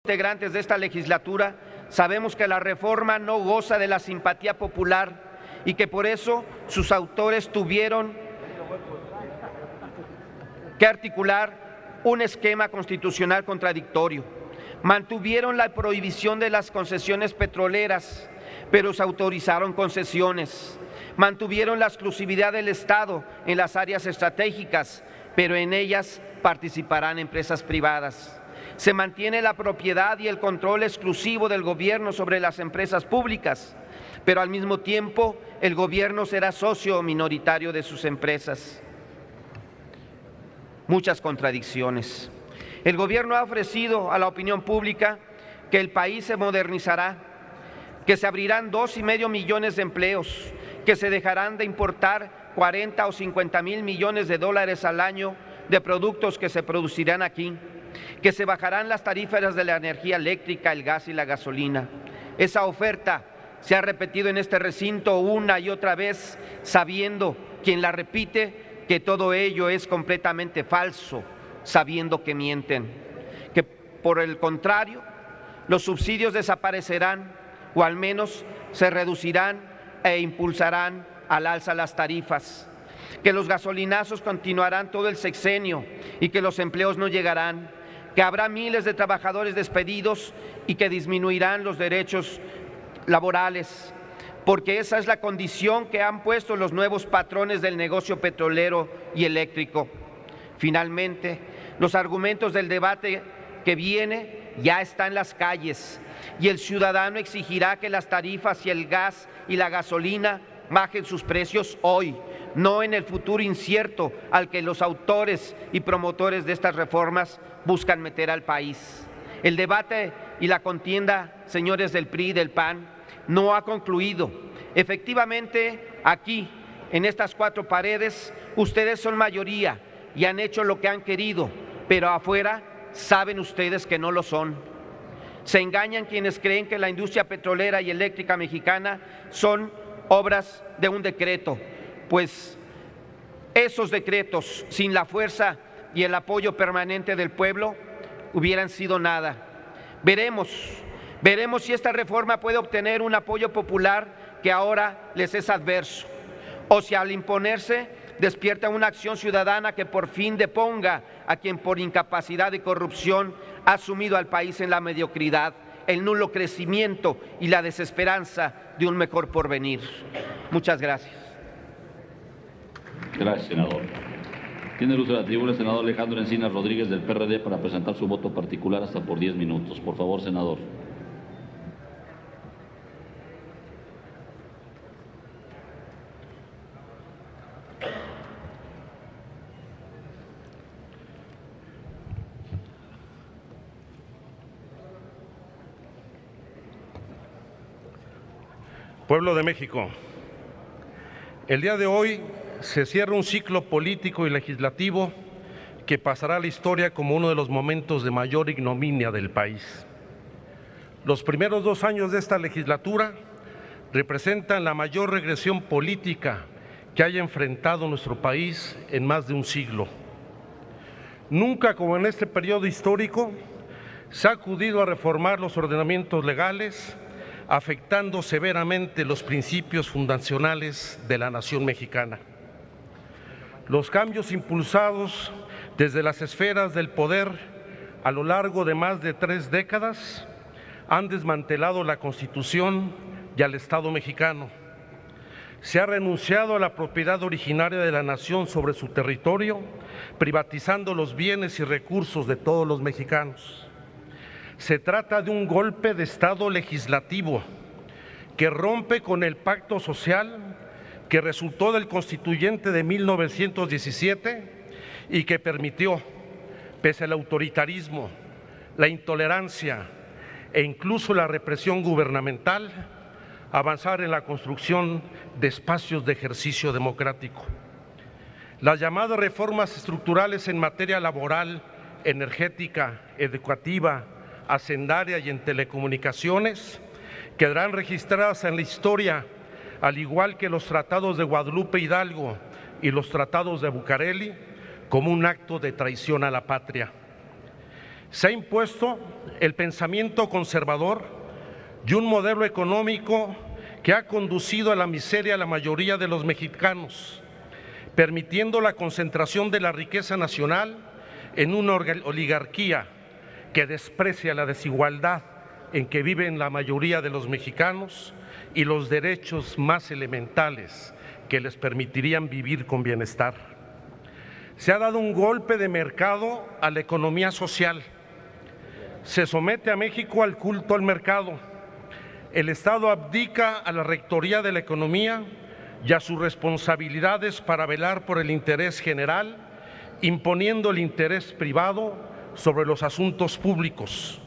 integrantes de esta legislatura sabemos que la reforma no goza de la simpatía popular y que por eso sus autores tuvieron que articular un esquema constitucional contradictorio. Mantuvieron la prohibición de las concesiones petroleras, pero se autorizaron concesiones. Mantuvieron la exclusividad del Estado en las áreas estratégicas, pero en ellas participarán empresas privadas. Se mantiene la propiedad y el control exclusivo del gobierno sobre las empresas públicas, pero al mismo tiempo el gobierno será socio minoritario de sus empresas. Muchas contradicciones. El gobierno ha ofrecido a la opinión pública que el país se modernizará, que se abrirán 2,5 millones de empleos, que se dejarán de importar 40 o 50 mil millones de dólares al año de productos que se producirán aquí, que se bajarán las tarifas de la energía eléctrica, el gas y la gasolina. Esa oferta se ha repetido en este recinto una y otra vez, sabiendo quien la repite que todo ello es completamente falso, sabiendo que mienten, que por el contrario los subsidios desaparecerán o al menos se reducirán e impulsarán al alza las tarifas, que los gasolinazos continuarán todo el sexenio y que los empleos no llegarán, que habrá miles de trabajadores despedidos y que disminuirán los derechos laborales, porque esa es la condición que han puesto los nuevos patrones del negocio petrolero y eléctrico. Finalmente, los argumentos del debate que viene ya están en las calles y el ciudadano exigirá que las tarifas y el gas y la gasolina bajen sus precios hoy, no en el futuro incierto al que los autores y promotores de estas reformas buscan meter al país. El debate y la contienda, señores del PRI y del PAN, no ha concluido. Efectivamente, aquí, en estas cuatro paredes, ustedes son mayoría y han hecho lo que han querido, pero afuera saben ustedes que no lo son. Se engañan quienes creen que la industria petrolera y eléctrica mexicana son obras de un decreto, pues esos decretos, sin la fuerza y el apoyo permanente del pueblo, hubieran sido nada. Veremos si esta reforma puede obtener un apoyo popular que ahora les es adverso, o si al imponerse despierta una acción ciudadana que por fin deponga a quien por incapacidad y corrupción ha sumido al país en la mediocridad, el nulo crecimiento y la desesperanza de un mejor porvenir. Muchas gracias. Gracias, senador. Tiene el uso de la tribuna el senador Alejandro Encinas Rodríguez del PRD para presentar su voto particular hasta por 10 minutos. Por favor, senador. Pueblo de México, el día de hoy se cierra un ciclo político y legislativo que pasará a la historia como uno de los momentos de mayor ignominia del país. Los primeros 2 años de esta legislatura representan la mayor regresión política que haya enfrentado nuestro país en más de un siglo. Nunca como en este periodo histórico se ha acudido a reformar los ordenamientos legales, afectando severamente los principios fundacionales de la nación mexicana. Los cambios impulsados desde las esferas del poder a lo largo de más de 3 décadas han desmantelado la Constitución y al Estado mexicano. Se ha renunciado a la propiedad originaria de la nación sobre su territorio, privatizando los bienes y recursos de todos los mexicanos. Se trata de un golpe de Estado legislativo que rompe con el pacto social que resultó del Constituyente de 1917 y que permitió, pese al autoritarismo, la intolerancia e incluso la represión gubernamental, avanzar en la construcción de espacios de ejercicio democrático. Las llamadas reformas estructurales en materia laboral, energética, educativa, hacendaria y en telecomunicaciones quedarán registradas en la historia, al igual que los tratados de Guadalupe Hidalgo y los tratados de Bucareli, como un acto de traición a la patria. Se ha impuesto el pensamiento conservador y un modelo económico que ha conducido a la miseria a la mayoría de los mexicanos, permitiendo la concentración de la riqueza nacional en una oligarquía que desprecia la desigualdad en que viven la mayoría de los mexicanos y los derechos más elementales que les permitirían vivir con bienestar. Se ha dado un golpe de mercado a la economía social. Se somete a México al culto al mercado. El Estado abdica a la rectoría de la economía y a sus responsabilidades para velar por el interés general, imponiendo el interés privado sobre los asuntos públicos.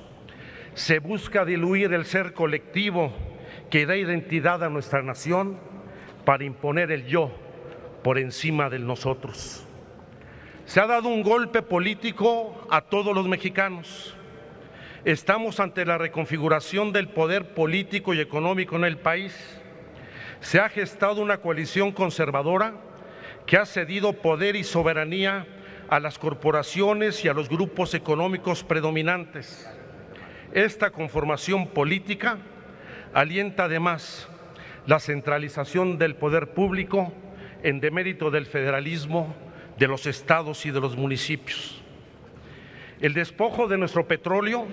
Se busca diluir el ser colectivo que da identidad a nuestra nación para imponer el yo por encima del nosotros. Se ha dado un golpe político a todos los mexicanos. Estamos ante la reconfiguración del poder político y económico en el país. Se ha gestado una coalición conservadora que ha cedido poder y soberanía a las corporaciones y a los grupos económicos predominantes. Esta conformación política alienta además la centralización del poder público en demérito del federalismo, de los estados y de los municipios. El despojo de nuestro petróleo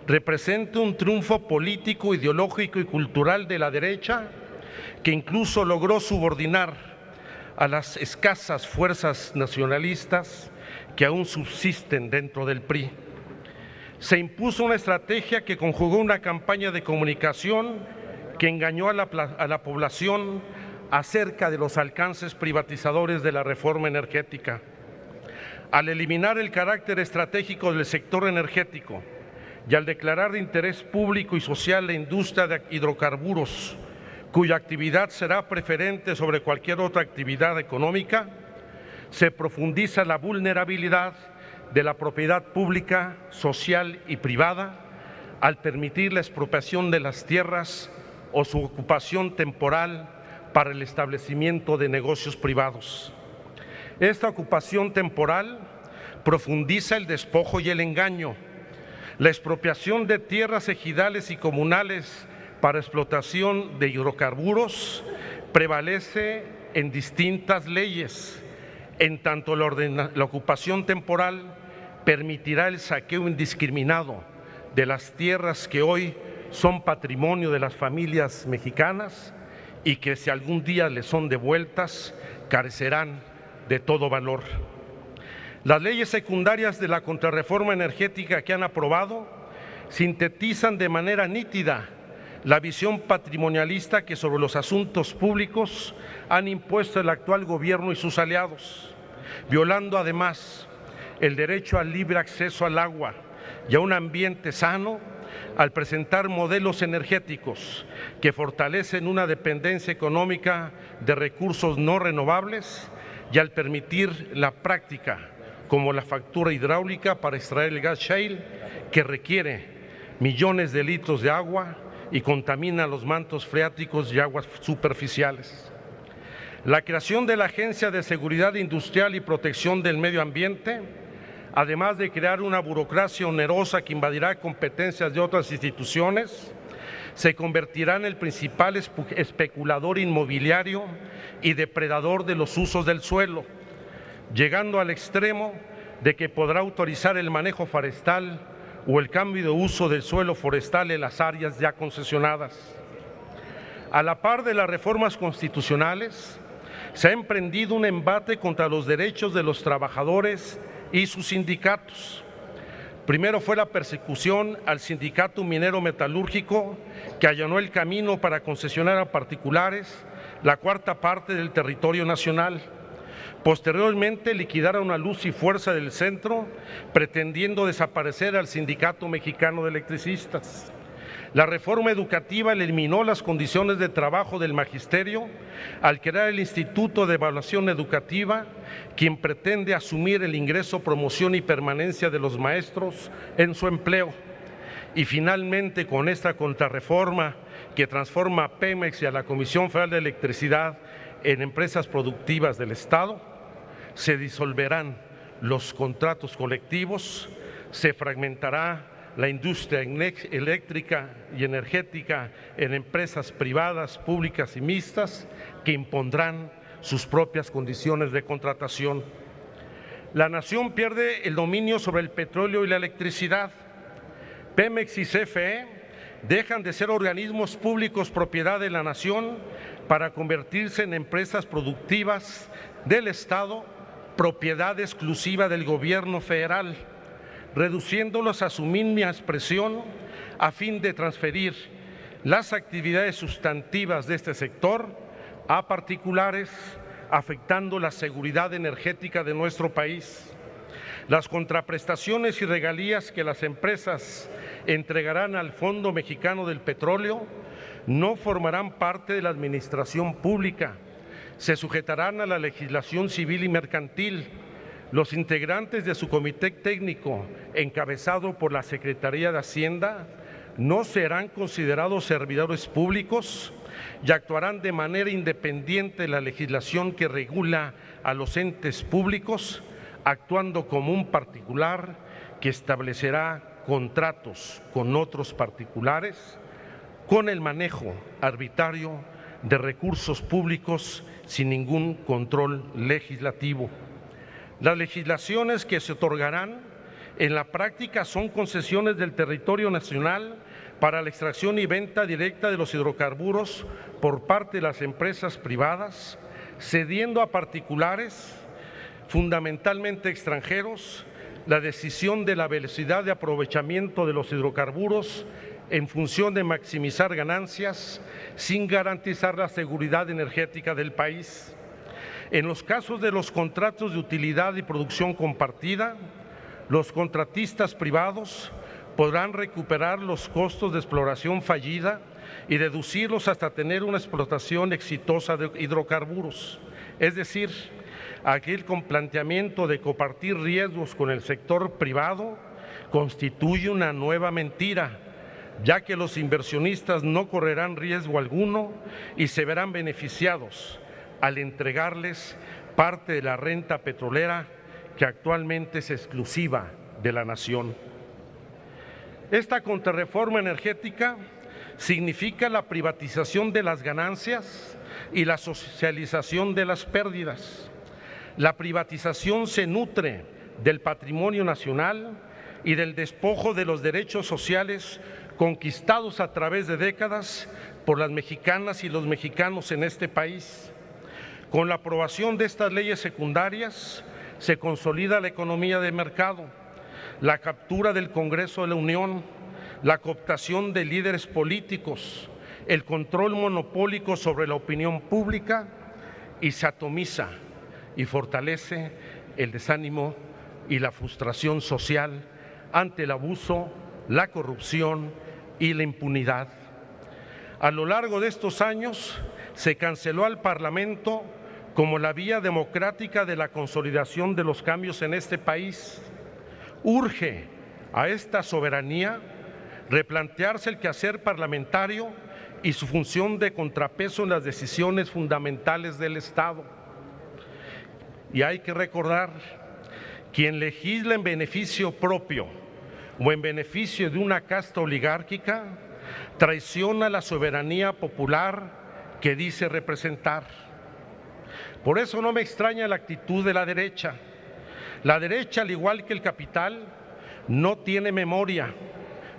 representa un triunfo político, ideológico y cultural de la derecha que incluso logró subordinar a las escasas fuerzas nacionalistas que aún subsisten dentro del PRI. Se impuso una estrategia que conjugó una campaña de comunicación que engañó a la población acerca de los alcances privatizadores de la reforma energética. Al eliminar el carácter estratégico del sector energético y al declarar de interés público y social la industria de hidrocarburos, cuya actividad será preferente sobre cualquier otra actividad económica, se profundiza la vulnerabilidad de la propiedad pública, social y privada al permitir la expropiación de las tierras o su ocupación temporal para el establecimiento de negocios privados. Esta ocupación temporal profundiza el despojo y el engaño. La expropiación de tierras ejidales y comunales para explotación de hidrocarburos prevalece en distintas leyes, en tanto la ocupación temporal permitirá el saqueo indiscriminado de las tierras que hoy son patrimonio de las familias mexicanas y que si algún día les son devueltas carecerán de todo valor. Las leyes secundarias de la contrarreforma energética que han aprobado sintetizan de manera nítida la visión patrimonialista que sobre los asuntos públicos han impuesto el actual gobierno y sus aliados, violando además el derecho al libre acceso al agua y a un ambiente sano al presentar modelos energéticos que fortalecen una dependencia económica de recursos no renovables y al permitir la práctica como la fractura hidráulica para extraer el gas shale que requiere millones de litros de agua y contamina los mantos freáticos y aguas superficiales. La creación de la Agencia de Seguridad Industrial y Protección del Medio Ambiente, además de crear una burocracia onerosa que invadirá competencias de otras instituciones, se convertirá en el principal especulador inmobiliario y depredador de los usos del suelo, llegando al extremo de que podrá autorizar el manejo forestal o el cambio de uso del suelo forestal en las áreas ya concesionadas. A la par de las reformas constitucionales, se ha emprendido un embate contra los derechos de los trabajadores y sus sindicatos. Primero fue la persecución al sindicato minero metalúrgico que allanó el camino para concesionar a particulares la cuarta parte del territorio nacional. Posteriormente liquidaron a luz y fuerza del centro, pretendiendo desaparecer al Sindicato Mexicano de Electricistas. La reforma educativa eliminó las condiciones de trabajo del magisterio al crear el Instituto de Evaluación Educativa, quien pretende asumir el ingreso, promoción y permanencia de los maestros en su empleo. Y finalmente, con esta contrarreforma que transforma a Pemex y a la Comisión Federal de Electricidad en empresas productivas del Estado, se disolverán los contratos colectivos, se fragmentará la industria eléctrica y energética en empresas privadas, públicas y mixtas que impondrán sus propias condiciones de contratación. La nación pierde el dominio sobre el petróleo y la electricidad. Pemex y CFE dejan de ser organismos públicos propiedad de la nación para convertirse en empresas productivas del Estado, propiedad exclusiva del gobierno federal, reduciéndolos a su mínima expresión a fin de transferir las actividades sustantivas de este sector a particulares, afectando la seguridad energética de nuestro país. Las contraprestaciones y regalías que las empresas entregarán al Fondo Mexicano del Petróleo no formarán parte de la administración pública, se sujetarán a la legislación civil y mercantil. Los integrantes de su comité técnico, encabezado por la Secretaría de Hacienda, no serán considerados servidores públicos y actuarán de manera independiente de la legislación que regula a los entes públicos, actuando como un particular que establecerá contratos con otros particulares con el manejo arbitrario de recursos públicos sin ningún control legislativo. Las legislaciones que se otorgarán en la práctica son concesiones del territorio nacional para la extracción y venta directa de los hidrocarburos por parte de las empresas privadas, cediendo a particulares, fundamentalmente extranjeros, la decisión de la velocidad de aprovechamiento de los hidrocarburos en función de maximizar ganancias sin garantizar la seguridad energética del país. En los casos de los contratos de utilidad y producción compartida, los contratistas privados podrán recuperar los costos de exploración fallida y deducirlos hasta tener una explotación exitosa de hidrocarburos. Es decir, aquel con planteamiento de compartir riesgos con el sector privado constituye una nueva mentira, ya que los inversionistas no correrán riesgo alguno y se verán beneficiados al entregarles parte de la renta petrolera que actualmente es exclusiva de la nación. Esta contrarreforma energética significa la privatización de las ganancias y la socialización de las pérdidas. La privatización se nutre del patrimonio nacional y del despojo de los derechos sociales conquistados a través de décadas por las mexicanas y los mexicanos en este país. Con la aprobación de estas leyes secundarias se consolida la economía de mercado, la captura del Congreso de la Unión, la cooptación de líderes políticos, el control monopólico sobre la opinión pública y se atomiza y fortalece el desánimo y la frustración social ante el abuso, la corrupción y la impunidad. A lo largo de estos años se canceló al Parlamento como la vía democrática de la consolidación de los cambios en este país. Urge a esta soberanía replantearse el quehacer parlamentario y su función de contrapeso en las decisiones fundamentales del Estado. Y hay que recordar, quien legisla en beneficio propio o en beneficio de una casta oligárquica, traiciona la soberanía popular que dice representar. Por eso no me extraña la actitud de la derecha. La derecha, al igual que el capital, no tiene memoria,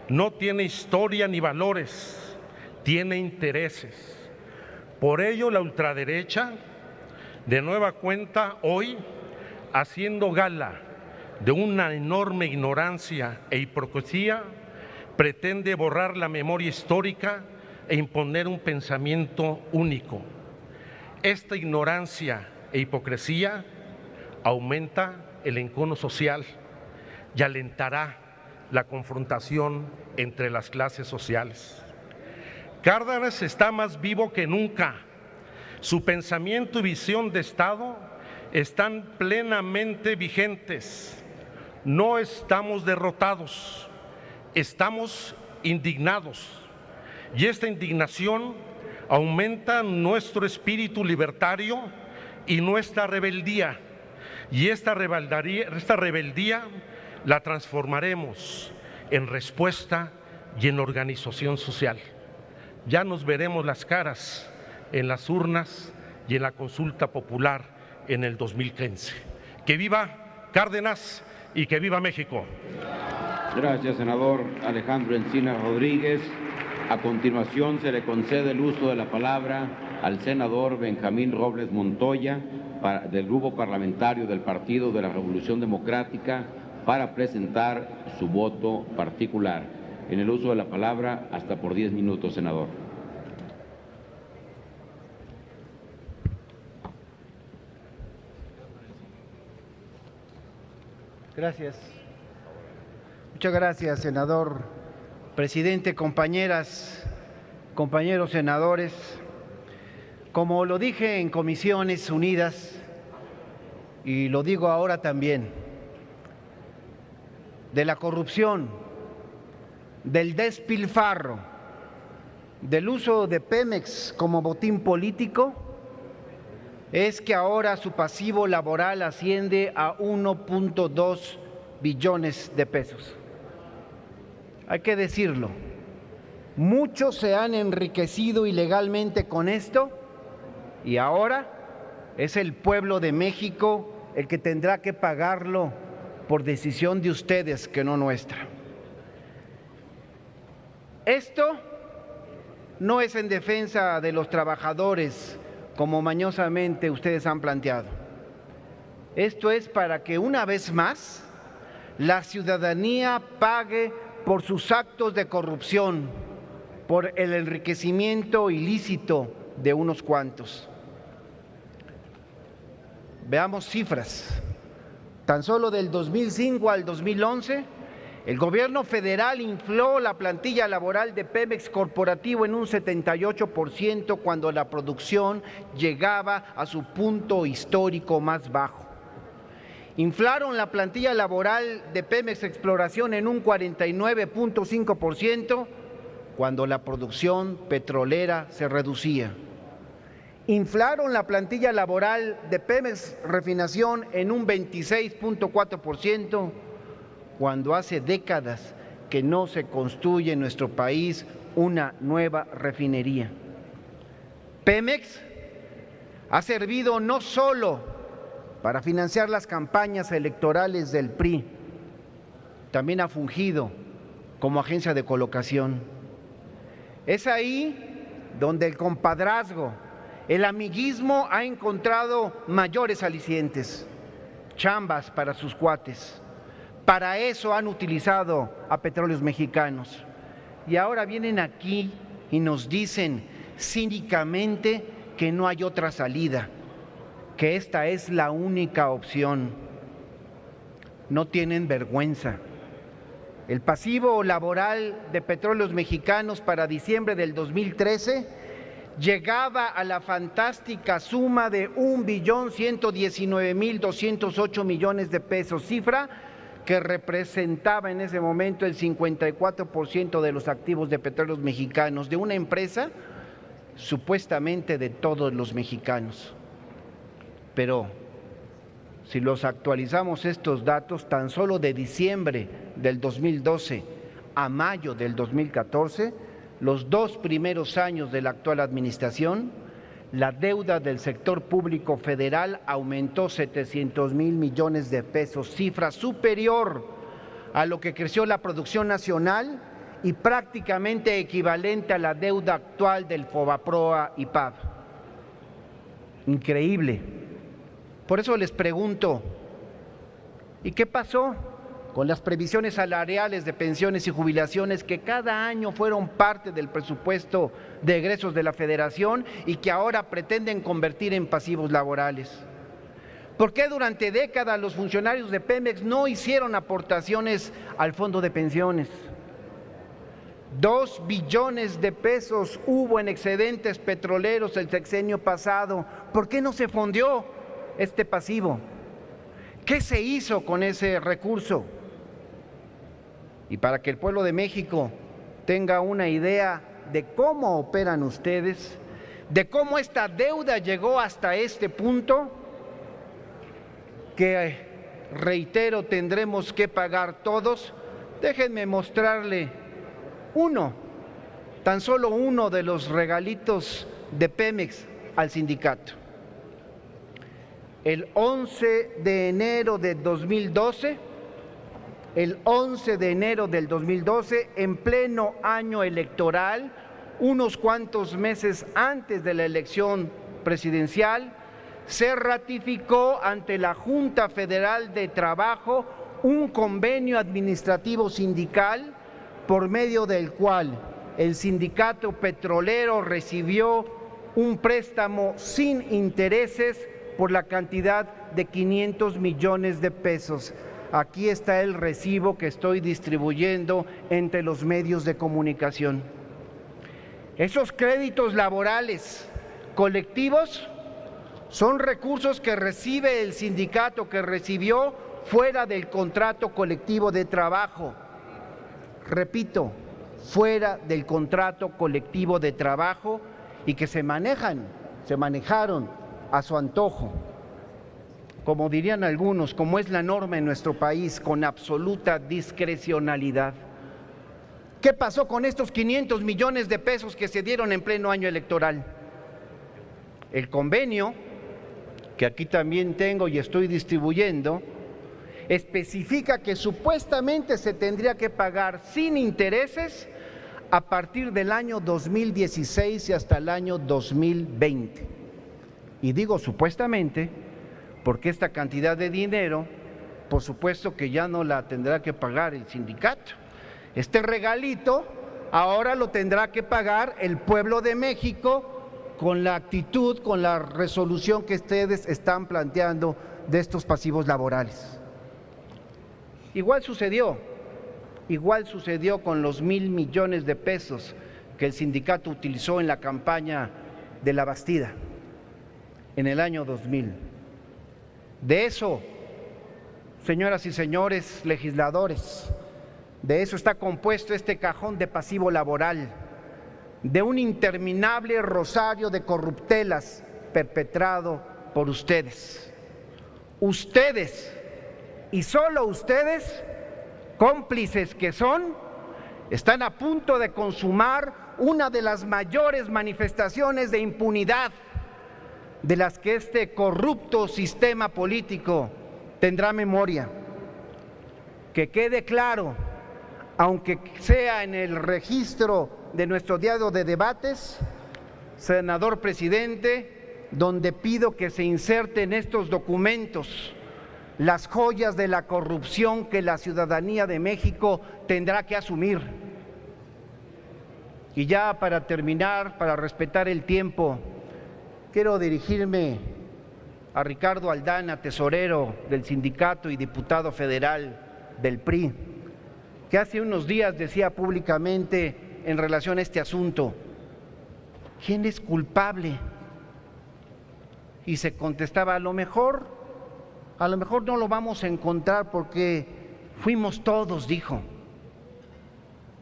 no tiene historia ni valores, tiene intereses. Por ello, la ultraderecha, de nueva cuenta hoy, haciendo gala de una enorme ignorancia e hipocresía, pretende borrar la memoria histórica e imponer un pensamiento único. Esta ignorancia e hipocresía aumenta el encono social y alentará la confrontación entre las clases sociales. Cárdenas está más vivo que nunca. Su pensamiento y visión de Estado están plenamente vigentes. No estamos derrotados, estamos indignados. Y esta indignación aumenta nuestro espíritu libertario y nuestra rebeldía. Y esta rebeldía la transformaremos en respuesta y en organización social. Ya nos veremos las caras en las urnas y en la consulta popular en el 2015. ¡Que viva Cárdenas y que viva México! Gracias, senador Alejandro Encinas Rodríguez. A continuación se le concede el uso de la palabra al senador Benjamín Robles Montoya, del Grupo Parlamentario del Partido de la Revolución Democrática, para presentar su voto particular. En el uso de la palabra, hasta por 10 minutos, senador. Gracias. Muchas gracias, senador presidente, compañeras, compañeros senadores. Como lo dije en Comisiones Unidas, y lo digo ahora también, de la corrupción, del despilfarro, del uso de Pemex como botín político, es que ahora su pasivo laboral asciende a 1.2 billones de pesos. Hay que decirlo, muchos se han enriquecido ilegalmente con esto y ahora es el pueblo de México el que tendrá que pagarlo por decisión de ustedes, que no nuestra. Esto no es en defensa de los trabajadores, como mañosamente ustedes han planteado. Esto es para que una vez más la ciudadanía pague por sus actos de corrupción, por el enriquecimiento ilícito de unos cuantos. Veamos cifras. Tan solo del 2005 al 2011, el gobierno federal infló la plantilla laboral de Pemex Corporativo en un 78% cuando la producción llegaba a su punto histórico más bajo. Inflaron la plantilla laboral de Pemex Exploración en un 49.5% cuando la producción petrolera se reducía. Inflaron la plantilla laboral de Pemex Refinación en un 26.4% cuando hace décadas que no se construye en nuestro país una nueva refinería. Pemex ha servido no solo para financiar las campañas electorales del PRI, también ha fungido como agencia de colocación. Es ahí donde el compadrazgo, el amiguismo ha encontrado mayores alicientes, chambas para sus cuates. Para eso han utilizado a Petróleos Mexicanos. Y ahora vienen aquí y nos dicen cínicamente que no hay otra salida, que esta es la única opción. No tienen vergüenza. El pasivo laboral de Petróleos Mexicanos para diciembre del 2013 llegaba a la fantástica suma de 1.119.208 millones de pesos, cifra que representaba en ese momento el 54% de los activos de Petróleos Mexicanos, de una empresa supuestamente de todos los mexicanos. Pero si los actualizamos estos datos, tan solo de diciembre del 2012 a mayo del 2014, los 2 primeros años de la actual administración, la deuda del sector público federal aumentó 700,000 millones de pesos, cifra superior a lo que creció la producción nacional y prácticamente equivalente a la deuda actual del Fobaproa y PAB. Increíble. Por eso les pregunto, ¿y qué pasó con las previsiones salariales de pensiones y jubilaciones que cada año fueron parte del presupuesto de egresos de la Federación y que ahora pretenden convertir en pasivos laborales? ¿Por qué durante décadas los funcionarios de Pemex no hicieron aportaciones al fondo de pensiones? 2 billones de pesos hubo en excedentes petroleros el sexenio pasado. ¿Por qué no se fondeó este pasivo? ¿Qué se hizo con ese recurso? Y para que el pueblo de México tenga una idea de cómo operan ustedes, de cómo esta deuda llegó hasta este punto, que reitero, tendremos que pagar todos, déjenme mostrarle tan solo uno de los regalitos de Pemex al sindicato. El 11 de enero de 2012, en pleno año electoral, unos cuantos meses antes de la elección presidencial, se ratificó ante la Junta Federal de Trabajo un convenio administrativo sindical por medio del cual el sindicato petrolero recibió un préstamo sin intereses por la cantidad de 500 millones de pesos. Aquí está el recibo que estoy distribuyendo entre los medios de comunicación. Esos créditos laborales colectivos son recursos que recibe el sindicato, que recibió fuera del contrato colectivo de trabajo. Repito, fuera del contrato colectivo de trabajo y que se manejaron a su antojo, como dirían algunos, como es la norma en nuestro país, con absoluta discrecionalidad. ¿Qué pasó con estos 500 millones de pesos que se dieron en pleno año electoral? El convenio, que aquí también tengo y estoy distribuyendo, especifica que supuestamente se tendría que pagar sin intereses a partir del año 2016 y hasta el año 2020. Y digo supuestamente porque esta cantidad de dinero, por supuesto que ya no la tendrá que pagar el sindicato. Este regalito ahora lo tendrá que pagar el pueblo de México con la actitud, con la resolución que ustedes están planteando de estos pasivos laborales. Igual sucedió con los 1,000 millones de pesos que el sindicato utilizó en la campaña de la Bastida en el año 2000. De eso, señoras y señores legisladores, de eso está compuesto este cajón de pasivo laboral, de un interminable rosario de corruptelas perpetrado por ustedes. Ustedes, y solo ustedes, cómplices que son, están a punto de consumar una de las mayores manifestaciones de impunidad de las que este corrupto sistema político tendrá memoria. Que quede claro, aunque sea en el registro de nuestro diario de debates, senador presidente, donde pido que se inserten estos documentos las joyas de la corrupción que la ciudadanía de México tendrá que asumir. Y ya para terminar, para respetar el tiempo, quiero dirigirme a Ricardo Aldana, tesorero del sindicato y diputado federal del PRI, que hace unos días decía públicamente en relación a este asunto: ¿quién es culpable? Y se contestaba: a lo mejor no lo vamos a encontrar porque fuimos todos, dijo.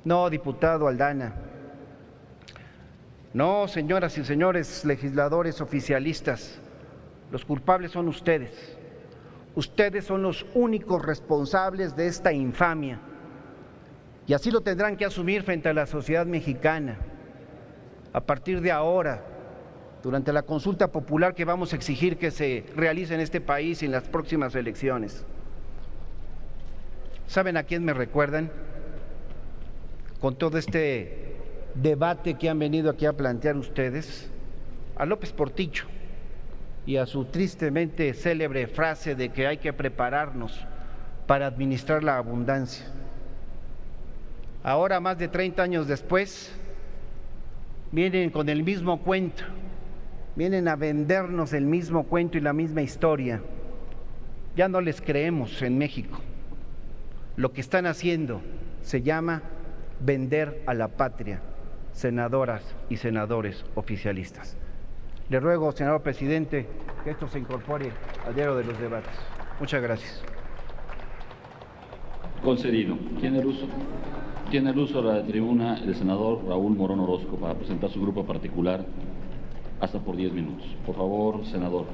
No, diputado Aldana. No, señoras y señores legisladores oficialistas, los culpables son ustedes. Ustedes son los únicos responsables de esta infamia y así lo tendrán que asumir frente a la sociedad mexicana. A partir de ahora, durante la consulta popular que vamos a exigir que se realice en este país y en las próximas elecciones. ¿Saben a quién me recuerdan? Con todo este debate que han venido aquí a plantear ustedes, a López Portillo y a su tristemente célebre frase de que hay que prepararnos para administrar la abundancia. Ahora, más de 30 años después, vienen con el mismo cuento, vienen a vendernos el mismo cuento y la misma historia. Ya no les creemos en México. Lo que están haciendo se llama vender a la patria, senadoras y senadores oficialistas. Le ruego, senador presidente, que esto se incorpore al diario de los debates. Muchas gracias. Concedido. Tiene el uso de la tribuna el senador Raúl Morón Orozco para presentar su grupo particular hasta por 10 minutos. Por favor, senador.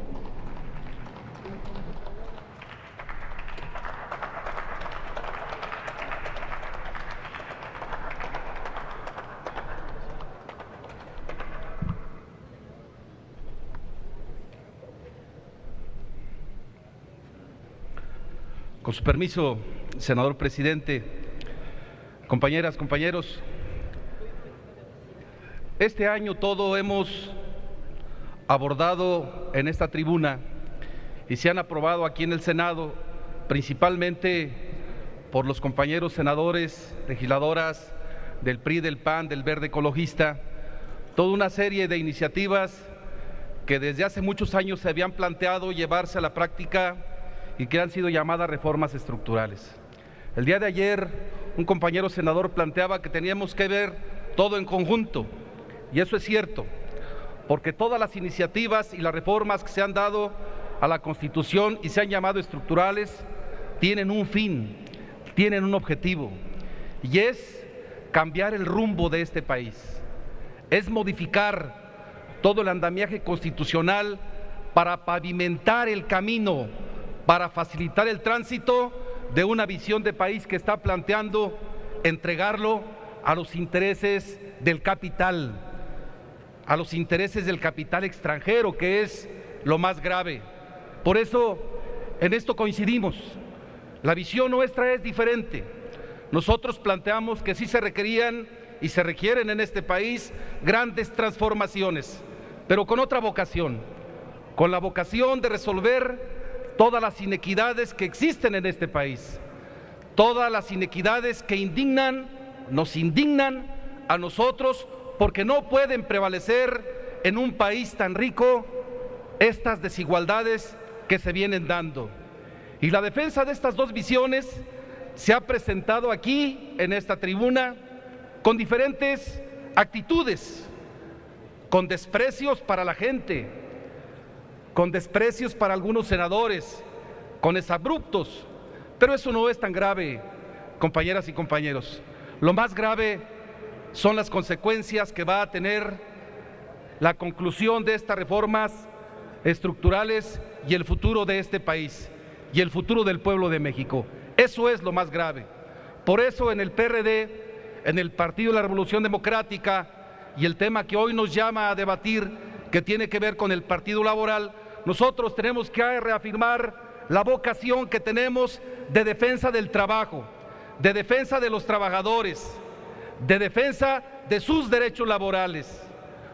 Con su permiso, senador presidente, compañeras, compañeros, este año todo hemos abordado en esta tribuna y se han aprobado aquí en el Senado, principalmente por los compañeros senadores, legisladoras del PRI, del PAN, del Verde Ecologista, toda una serie de iniciativas que desde hace muchos años se habían planteado llevarse a la práctica y que han sido llamadas reformas estructurales. El día de ayer un compañero senador planteaba que teníamos que ver todo en conjunto, y eso es cierto, porque todas las iniciativas y las reformas que se han dado a la Constitución y se han llamado estructurales tienen un fin, tienen un objetivo, y es cambiar el rumbo de este país, es modificar todo el andamiaje constitucional para pavimentar el camino, para facilitar el tránsito de una visión de país que está planteando entregarlo a los intereses del capital, a los intereses del capital extranjero, que es lo más grave. Por eso, en esto coincidimos. La visión nuestra es diferente. Nosotros planteamos que sí se requerían y se requieren en este país grandes transformaciones, pero con otra vocación, con la vocación de resolver todas las inequidades que existen en este país, todas las inequidades que nos indignan a nosotros, porque no pueden prevalecer en un país tan rico estas desigualdades que se vienen dando. Y la defensa de estas dos visiones se ha presentado aquí en esta tribuna con diferentes actitudes, con desprecios para la gente, con desprecios para algunos senadores, con exabruptos, pero eso no es tan grave, compañeras y compañeros. Lo más grave son las consecuencias que va a tener la conclusión de estas reformas estructurales y el futuro de este país y el futuro del pueblo de México. Eso es lo más grave. Por eso en el PRD, en el Partido de la Revolución Democrática, y el tema que hoy nos llama a debatir, que tiene que ver con el Partido Laboral, nosotros tenemos que reafirmar la vocación que tenemos de defensa del trabajo, de defensa de los trabajadores, de defensa de sus derechos laborales.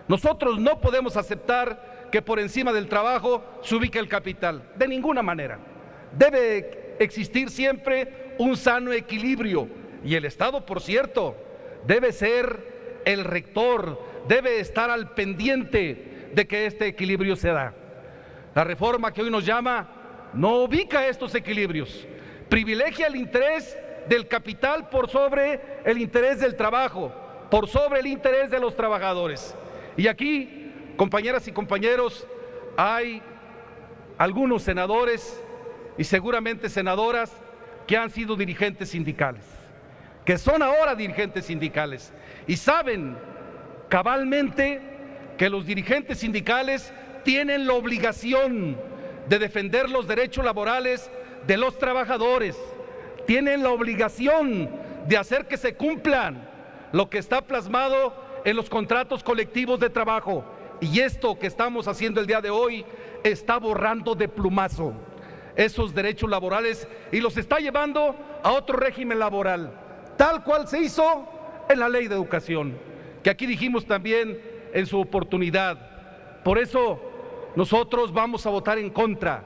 Nosotros no podemos aceptar que por encima del trabajo se ubique el capital, de ninguna manera. Debe existir siempre un sano equilibrio, y el Estado, por cierto, debe ser el rector, debe estar al pendiente de que este equilibrio se da. La reforma que hoy nos llama no ubica estos equilibrios, privilegia el interés del capital por sobre el interés del trabajo, por sobre el interés de los trabajadores. Y aquí, compañeras y compañeros, hay algunos senadores y seguramente senadoras que han sido dirigentes sindicales, que son ahora dirigentes sindicales y saben cabalmente que los dirigentes sindicales tienen la obligación de defender los derechos laborales de los trabajadores, tienen la obligación de hacer que se cumplan lo que está plasmado en los contratos colectivos de trabajo, y esto que estamos haciendo el día de hoy está borrando de plumazo esos derechos laborales y los está llevando a otro régimen laboral, tal cual se hizo en la Ley de Educación, que aquí dijimos también en su oportunidad. Por eso nosotros vamos a votar en contra,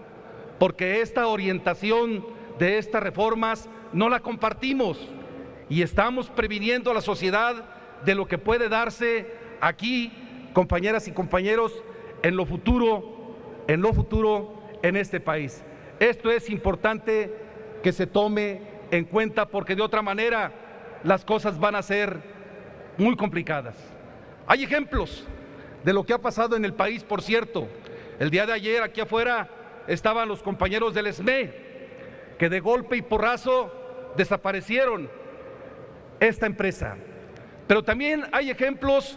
porque esta orientación de estas reformas no la compartimos y estamos previniendo a la sociedad de lo que puede darse aquí, compañeras y compañeros, en lo futuro en este país. Esto es importante que se tome en cuenta, porque de otra manera las cosas van a ser muy complicadas. Hay ejemplos de lo que ha pasado en el país, por cierto. El día de ayer aquí afuera estaban los compañeros del SME, que de golpe y porrazo desaparecieron esta empresa. Pero también hay ejemplos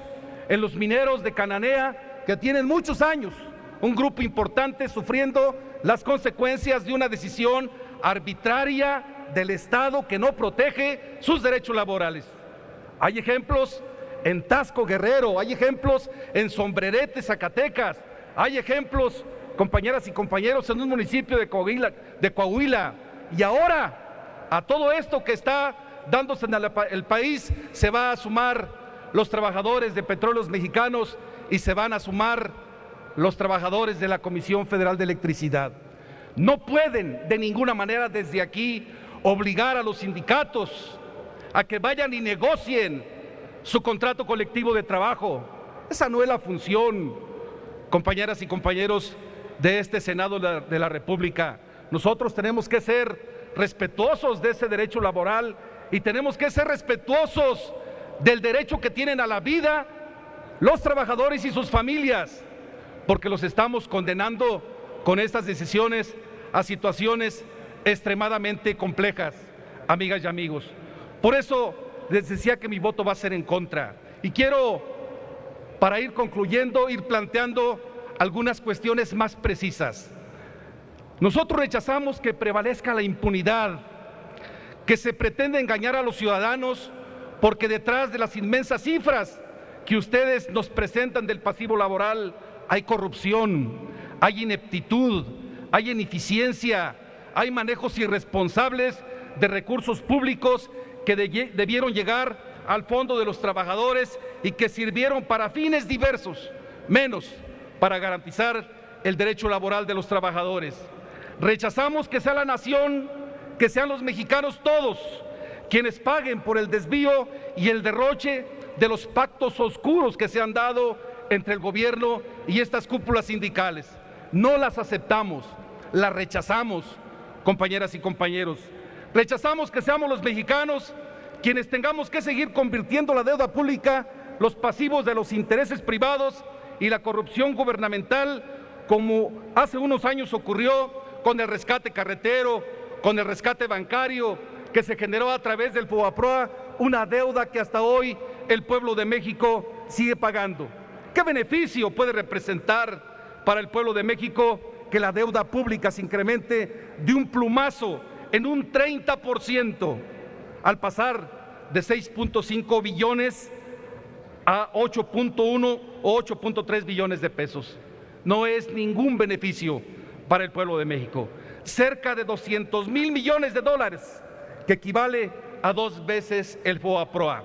en los mineros de Cananea, que tienen muchos años, un grupo importante sufriendo las consecuencias de una decisión arbitraria del Estado que no protege sus derechos laborales. Hay ejemplos en Tasco, Guerrero, hay ejemplos en Sombrerete, Zacatecas, hay ejemplos, compañeras y compañeros, en un municipio de Coahuila, Y ahora, a todo esto que está dándose en el país, se va a sumar los trabajadores de Petróleos Mexicanos y se van a sumar los trabajadores de la Comisión Federal de Electricidad. No pueden de ninguna manera desde aquí obligar a los sindicatos a que vayan y negocien su contrato colectivo de trabajo. Esa no es la función, compañeras y compañeros de este Senado de la República. Nosotros tenemos que ser respetuosos de ese derecho laboral y tenemos que ser respetuosos del derecho que tienen a la vida los trabajadores y sus familias, porque los estamos condenando con estas decisiones a situaciones extremadamente complejas, amigas y amigos. Por eso les decía que mi voto va a ser en contra. Y quiero, para ir concluyendo, ir planteando algunas cuestiones más precisas. Nosotros rechazamos que prevalezca la impunidad, que se pretende engañar a los ciudadanos, porque detrás de las inmensas cifras que ustedes nos presentan del pasivo laboral hay corrupción, hay ineptitud, hay ineficiencia, hay manejos irresponsables de recursos públicos que debieron llegar al fondo de los trabajadores y que sirvieron para fines diversos, menos para garantizar el derecho laboral de los trabajadores. Rechazamos que sea la nación, que sean los mexicanos todos quienes paguen por el desvío y el derroche de los pactos oscuros que se han dado entre el gobierno y estas cúpulas sindicales. No las aceptamos, las rechazamos, compañeras y compañeros. Rechazamos que seamos los mexicanos quienes tengamos que seguir convirtiendo la deuda pública, los pasivos de los intereses privados y la corrupción gubernamental, como hace unos años ocurrió con el rescate carretero, con el rescate bancario, que se generó a través del FOBAPROA, una deuda que hasta hoy el pueblo de México sigue pagando. ¿Qué beneficio puede representar para el pueblo de México que la deuda pública se incremente de un plumazo en un 30%, al pasar de 6.5 billones a 8.1 o 8.3 billones de pesos? No es ningún beneficio para el pueblo de México. Cerca de 200 mil millones de dólares, que equivale a 2 veces el FOBAPROA.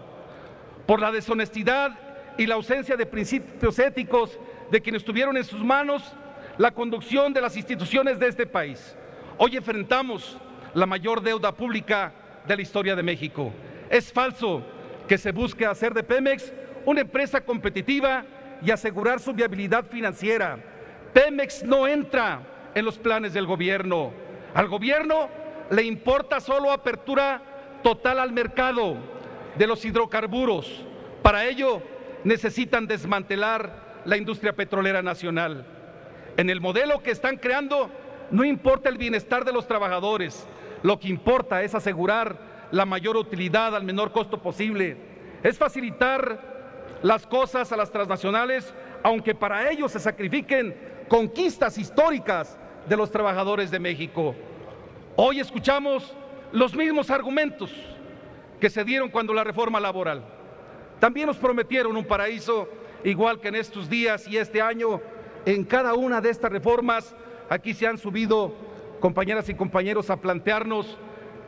Por la deshonestidad y la ausencia de principios éticos de quienes tuvieron en sus manos la conducción de las instituciones de este país, hoy enfrentamos la mayor deuda pública de la historia de México. Es falso que se busque hacer de Pemex una empresa competitiva y asegurar su viabilidad financiera. Pemex no entra en los planes del gobierno. Al gobierno le importa solo apertura total al mercado de los hidrocarburos. Para ello necesitan desmantelar la industria petrolera nacional. En el modelo que están creando no importa el bienestar de los trabajadores, lo que importa es asegurar la mayor utilidad al menor costo posible, es facilitar las cosas a las transnacionales, aunque para ello se sacrifiquen conquistas históricas de los trabajadores de México. Hoy escuchamos los mismos argumentos que se dieron cuando la reforma laboral. También nos prometieron un paraíso, igual que en estos días y este año, en cada una de estas reformas, aquí se han subido, compañeras y compañeros, a plantearnos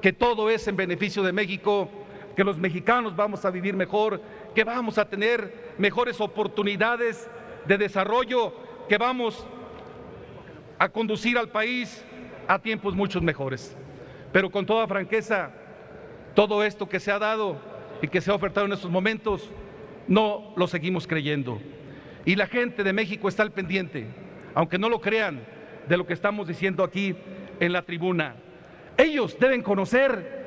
que todo es en beneficio de México, que los mexicanos vamos a vivir mejor, que vamos a tener mejores oportunidades de desarrollo, que vamos a conducir al país a tiempos muchos mejores. Pero con toda franqueza, todo esto que se ha dado y que se ha ofertado en estos momentos, no lo seguimos creyendo. Y la gente de México está al pendiente, aunque no lo crean, de lo que estamos diciendo aquí en la tribuna. Ellos deben conocer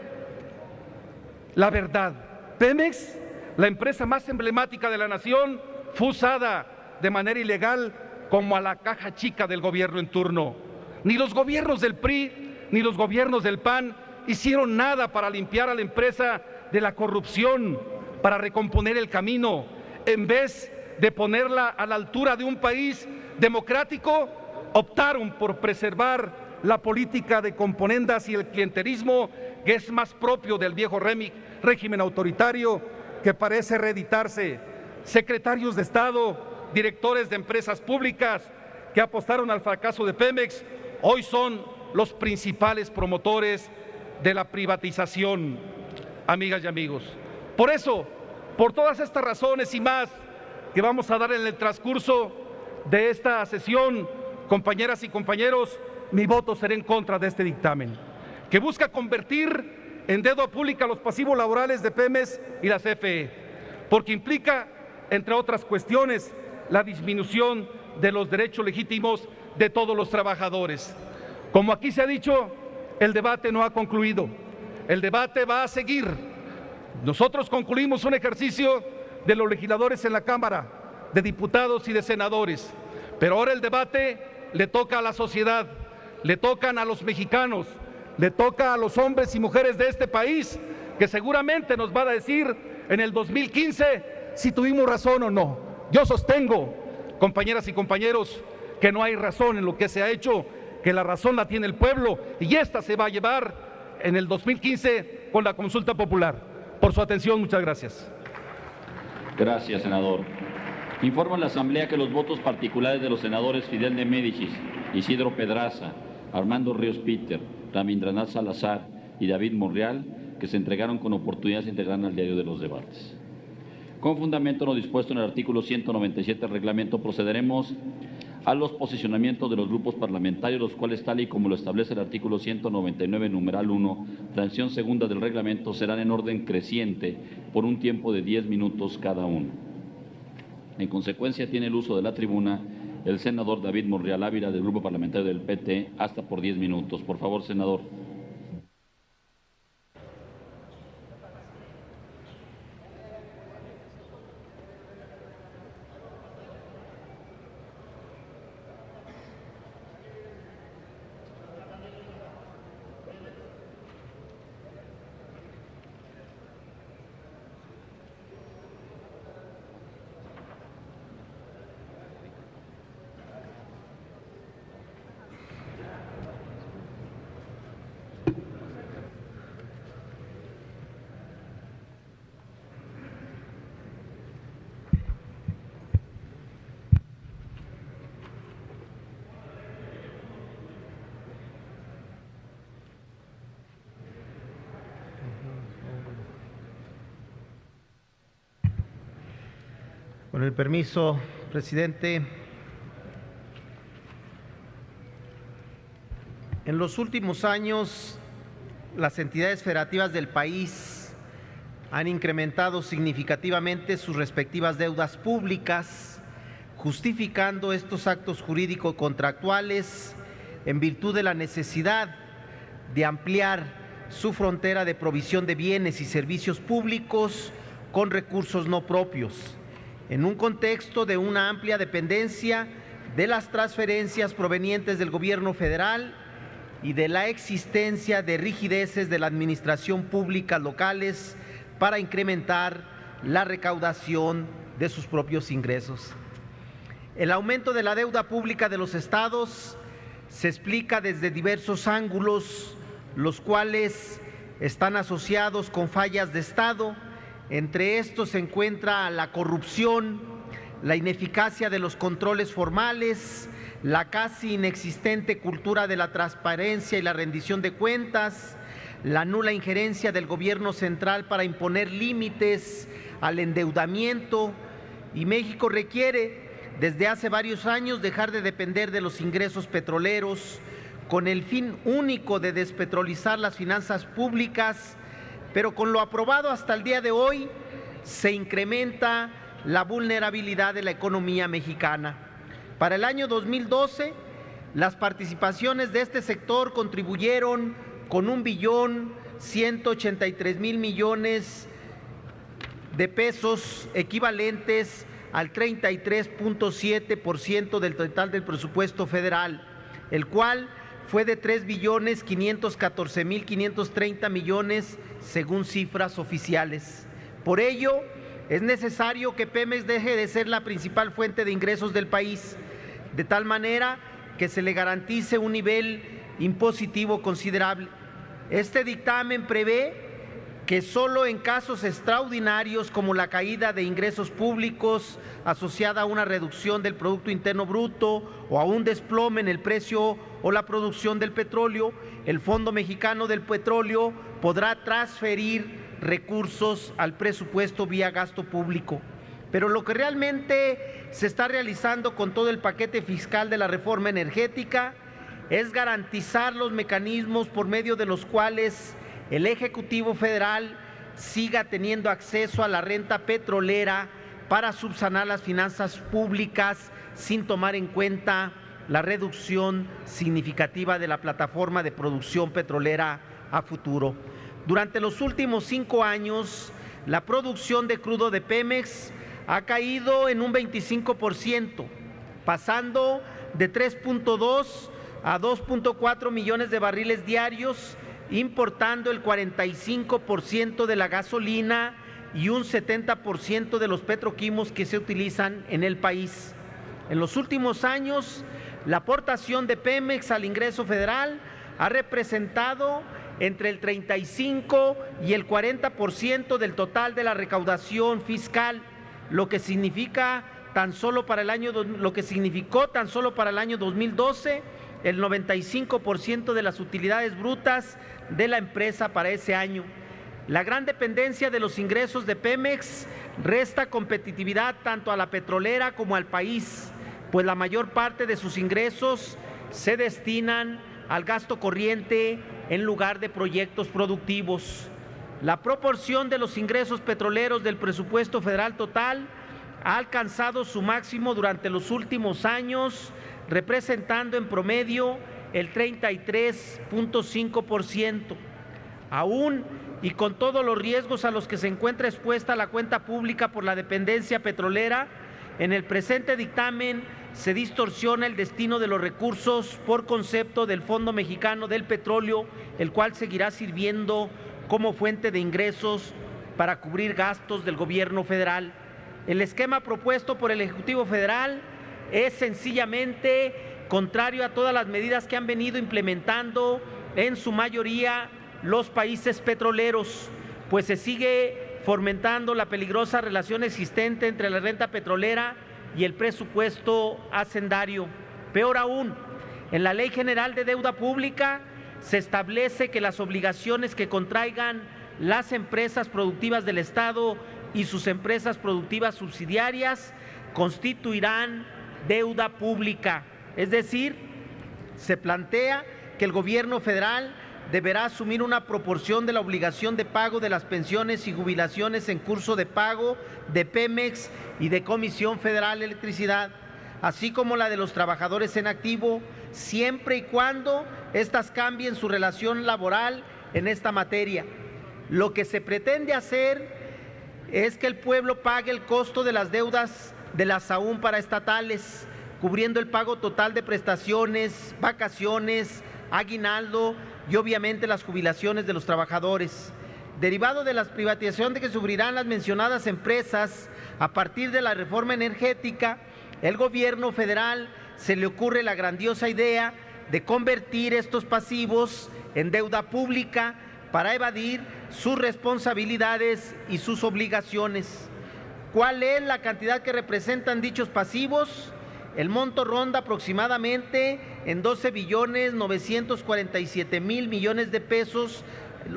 la verdad. Pemex, la empresa más emblemática de la nación, fue usada de manera ilegal como a la caja chica del gobierno en turno. Ni los gobiernos del PRI ni los gobiernos del PAN hicieron nada para limpiar a la empresa de la corrupción, para recomponer el camino. En vez de ponerla a la altura de un país democrático, optaron por preservar la política de componendas y el clientelismo, que es más propio del viejo régimen autoritario que parece reeditarse. Secretarios de Estado, directores de empresas públicas que apostaron al fracaso de Pemex, hoy son los principales promotores de la privatización, amigas y amigos. Por eso, por todas estas razones y más que vamos a dar en el transcurso de esta sesión, compañeras y compañeros, mi voto será en contra de este dictamen, que busca convertir en deuda pública los pasivos laborales de Pemex y la CFE, porque implica, entre otras cuestiones, la disminución de los derechos legítimos de todos los trabajadores. Como aquí se ha dicho, el debate no ha concluido, el debate va a seguir. Nosotros concluimos un ejercicio de los legisladores en la Cámara, de diputados y de senadores, pero ahora el debate le toca a la sociedad, le tocan a los mexicanos, le toca a los hombres y mujeres de este país, que seguramente nos va a decir en el 2015 si tuvimos razón o no. Yo sostengo, compañeras y compañeros, que no hay razón en lo que se ha hecho, que la razón la tiene el pueblo y esta se va a llevar en el 2015 con la consulta popular. Por su atención, muchas gracias. Gracias, senador. Informo a la Asamblea que los votos particulares de los senadores Fidel de Médicis, Isidro Pedraza, Armando Ríos Peter, Rabindranath Salazar y David Monreal, que se entregaron con oportunidad, se integrarán al diario de los debates. Con fundamento en lo dispuesto en el artículo 197 del reglamento, procederemos a los posicionamientos de los grupos parlamentarios, los cuales, tal y como lo establece el artículo 199, numeral 1, fracción segunda del reglamento, serán en orden creciente por un tiempo de 10 minutos cada uno. En consecuencia, tiene el uso de la tribuna el senador David Monreal Ávila, del grupo parlamentario del PT, hasta por 10 minutos. Por favor, senador. Con el permiso, presidente. En los últimos años, las entidades federativas del país han incrementado significativamente sus respectivas deudas públicas, justificando estos actos jurídicos contractuales en virtud de la necesidad de ampliar su frontera de provisión de bienes y servicios públicos con recursos no propios, en un contexto de una amplia dependencia de las transferencias provenientes del gobierno federal y de la existencia de rigideces de la administración pública locales para incrementar la recaudación de sus propios ingresos. El aumento de la deuda pública de los estados se explica desde diversos ángulos, los cuales están asociados con fallas de Estado. Entre estos se encuentra la corrupción, la ineficacia de los controles formales, la casi inexistente cultura de la transparencia y la rendición de cuentas, la nula injerencia del gobierno central para imponer límites al endeudamiento, y México requiere desde hace varios años dejar de depender de los ingresos petroleros con el fin único de despetrolizar las finanzas públicas, pero con lo aprobado hasta el día de hoy se incrementa la vulnerabilidad de la economía mexicana. Para el año 2012, las participaciones de este sector contribuyeron con 1.183.000 millones de pesos, equivalentes al 33.7% del total del presupuesto federal, el cual fue de 3.514.530 millones según cifras oficiales. Por ello, es necesario que Pemex deje de ser la principal fuente de ingresos del país, de tal manera que se le garantice un nivel impositivo considerable. Este dictamen prevé que solo en casos extraordinarios como la caída de ingresos públicos asociada a una reducción del Producto Interno Bruto o a un desplome en el precio o la producción del petróleo, el Fondo Mexicano del Petróleo podrá transferir recursos al presupuesto vía gasto público. Pero lo que realmente se está realizando con todo el paquete fiscal de la reforma energética es garantizar los mecanismos por medio de los cuales el Ejecutivo Federal siga teniendo acceso a la renta petrolera para subsanar las finanzas públicas sin tomar en cuenta la reducción significativa de la plataforma de producción petrolera a futuro. Durante los últimos 5 años, la producción de crudo de Pemex ha caído en un 25%, pasando de 3.2 a 2.4 millones de barriles diarios, importando el 45% de la gasolina y un 70% de los petroquímicos que se utilizan en el país. En los últimos años, la aportación de Pemex al ingreso federal ha representado entre el 35 y el 40% del total de la recaudación fiscal, lo que significó tan solo para el año 2012 el 95% de las utilidades brutas de la empresa para ese año. La gran dependencia de los ingresos de Pemex resta competitividad tanto a la petrolera como al país, pues la mayor parte de sus ingresos se destinan al gasto corriente en lugar de proyectos productivos. La proporción de los ingresos petroleros del presupuesto federal total ha alcanzado su máximo durante los últimos años, representando en promedio el 33.5%. Aún y con todos los riesgos a los que se encuentra expuesta la cuenta pública por la dependencia petrolera, en el presente dictamen se distorsiona el destino de los recursos por concepto del Fondo Mexicano del Petróleo, el cual seguirá sirviendo como fuente de ingresos para cubrir gastos del gobierno federal. El esquema propuesto por el Ejecutivo Federal es sencillamente contrario a todas las medidas que han venido implementando en su mayoría los países petroleros, pues se sigue fomentando la peligrosa relación existente entre la renta petrolera y el presupuesto hacendario. Peor aún, en la Ley General de Deuda Pública se establece que las obligaciones que contraigan las empresas productivas del Estado y sus empresas productivas subsidiarias constituirán deuda pública. Es decir, se plantea que el gobierno federal deberá asumir una proporción de la obligación de pago de las pensiones y jubilaciones en curso de pago de Pemex y de Comisión Federal de Electricidad, así como la de los trabajadores en activo, siempre y cuando éstas cambien su relación laboral en esta materia. Lo que se pretende hacer es que el pueblo pague el costo de las deudas de las aún paraestatales, cubriendo el pago total de prestaciones, vacaciones, aguinaldo y obviamente las jubilaciones de los trabajadores. Derivado de la privatización de que sufrirán las mencionadas empresas a partir de la reforma energética, el gobierno federal se le ocurre la grandiosa idea de convertir estos pasivos en deuda pública para evadir sus responsabilidades y sus obligaciones. ¿Cuál es la cantidad que representan dichos pasivos? El monto ronda aproximadamente en 12.947.000 millones de pesos,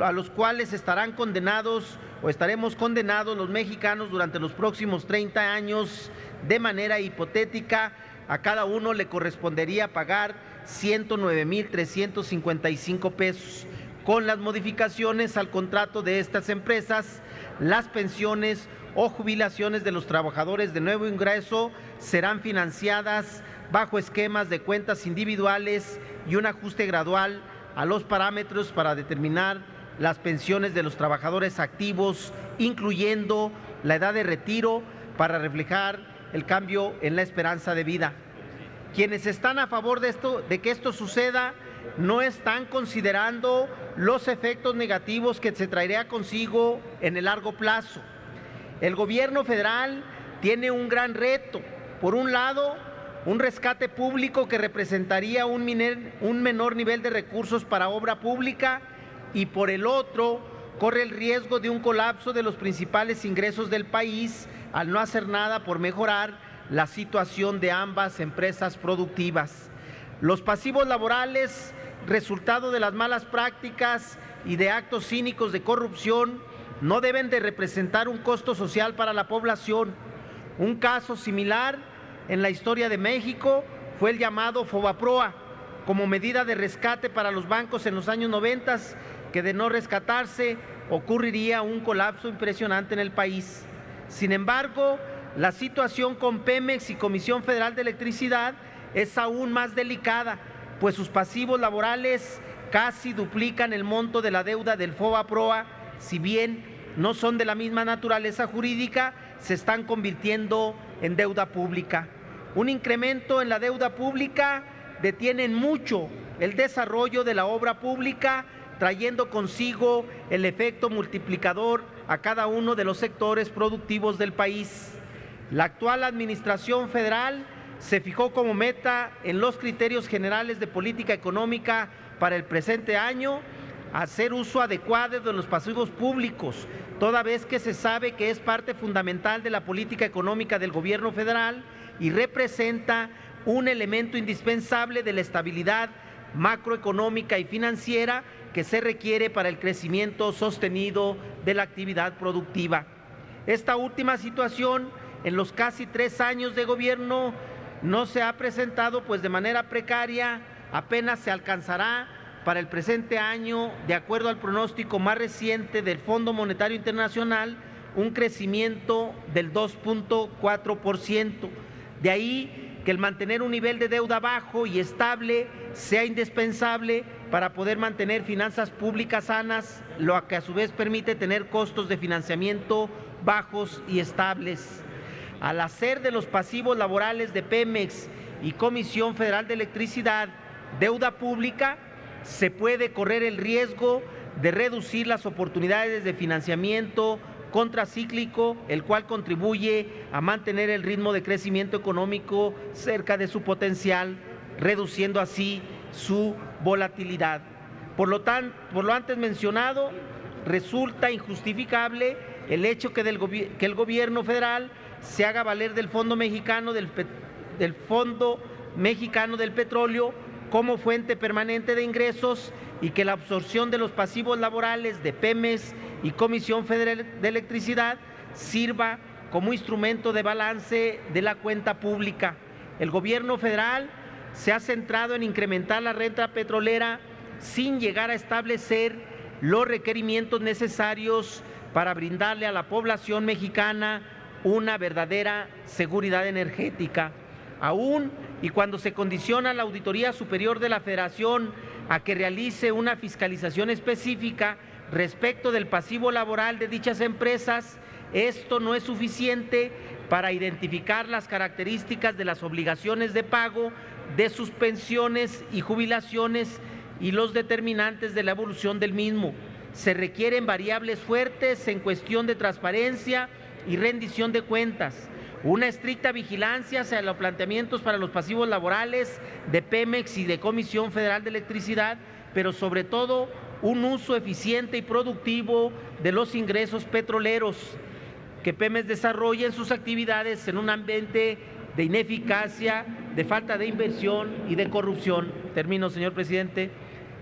a los cuales estarán condenados o estaremos condenados los mexicanos durante los próximos 30 años. De manera hipotética, a cada uno le correspondería pagar 109.355 pesos. Con las modificaciones al contrato de estas empresas, las pensiones o jubilaciones de los trabajadores de nuevo ingreso serán financiadas bajo esquemas de cuentas individuales y un ajuste gradual a los parámetros para determinar las pensiones de los trabajadores activos, incluyendo la edad de retiro para reflejar el cambio en la esperanza de vida. Quienes están a favor de que esto suceda, no están considerando los efectos negativos que se traería consigo en el largo plazo. El gobierno federal tiene un gran reto. Por un lado, un rescate público que representaría un menor nivel de recursos para obra pública, y por el otro, corre el riesgo de un colapso de los principales ingresos del país al no hacer nada por mejorar la situación de ambas empresas productivas. Los pasivos laborales, resultado de las malas prácticas y de actos cínicos de corrupción, no deben de representar un costo social para la población. Un caso similar en la historia de México fue el llamado Fobaproa, como medida de rescate para los bancos en los años 90, que de no rescatarse ocurriría un colapso impresionante en el país. Sin embargo, la situación con Pemex y Comisión Federal de Electricidad es aún más delicada, pues sus pasivos laborales casi duplican el monto de la deuda del Fobaproa. Si bien no son de la misma naturaleza jurídica, se están convirtiendo en deuda pública. Un incremento en la deuda pública detiene mucho el desarrollo de la obra pública, trayendo consigo el efecto multiplicador a cada uno de los sectores productivos del país. La actual administración federal se fijó como meta en los criterios generales de política económica para el presente año hacer uso adecuado de los pasivos públicos, toda vez que se sabe que es parte fundamental de la política económica del gobierno federal y representa un elemento indispensable de la estabilidad macroeconómica y financiera que se requiere para el crecimiento sostenido de la actividad productiva. Esta última situación, en los casi 3 años de gobierno, no se ha presentado, pues de manera precaria apenas se alcanzará para el presente año, de acuerdo al pronóstico más reciente del Fondo Monetario Internacional, un crecimiento del 2.4%. De ahí que el mantener un nivel de deuda bajo y estable sea indispensable para poder mantener finanzas públicas sanas, lo que a su vez permite tener costos de financiamiento bajos y estables. Al hacer de los pasivos laborales de Pemex y Comisión Federal de Electricidad deuda pública, se puede correr el riesgo de reducir las oportunidades de financiamiento contracíclico, el cual contribuye a mantener el ritmo de crecimiento económico cerca de su potencial, reduciendo así su volatilidad. Por lo antes mencionado, resulta injustificable el hecho que el gobierno federal se haga valer del Fondo Mexicano del Petróleo como fuente permanente de ingresos y que la absorción de los pasivos laborales de Pemex y Comisión Federal de Electricidad sirva como instrumento de balance de la cuenta pública. El gobierno federal se ha centrado en incrementar la renta petrolera sin llegar a establecer los requerimientos necesarios para brindarle a la población mexicana una verdadera seguridad energética. Aún y cuando se condiciona la Auditoría Superior de la Federación a que realice una fiscalización específica respecto del pasivo laboral de dichas empresas, esto no es suficiente para identificar las características de las obligaciones de pago de sus pensiones y jubilaciones y los determinantes de la evolución del mismo. Se requieren variables fuertes en cuestión de transparencia y rendición de cuentas, una estricta vigilancia hacia los planteamientos para los pasivos laborales de Pemex y de Comisión Federal de Electricidad, pero sobre todo un uso eficiente y productivo de los ingresos petroleros que Pemex desarrolla en sus actividades en un ambiente de ineficacia, de falta de inversión y de corrupción. Termino, señor presidente.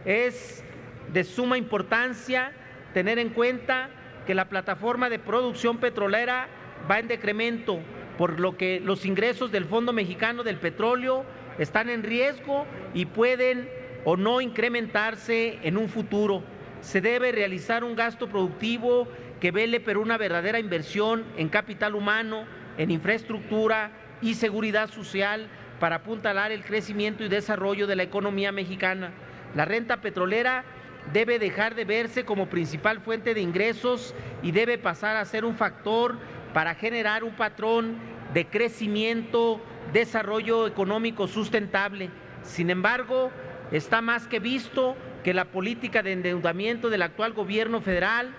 Es de suma importancia tener en cuenta que la plataforma de producción petrolera va en decremento, por lo que los ingresos del Fondo Mexicano del Petróleo están en riesgo y pueden o no incrementarse en un futuro. Se debe realizar un gasto productivo que vele por una verdadera inversión en capital humano, en infraestructura y seguridad social para apuntalar el crecimiento y desarrollo de la economía mexicana. La renta petrolera debe dejar de verse como principal fuente de ingresos y debe pasar a ser un factor para generar un patrón de crecimiento, desarrollo económico sustentable. Sin embargo, está más que visto que la política de endeudamiento del actual gobierno federal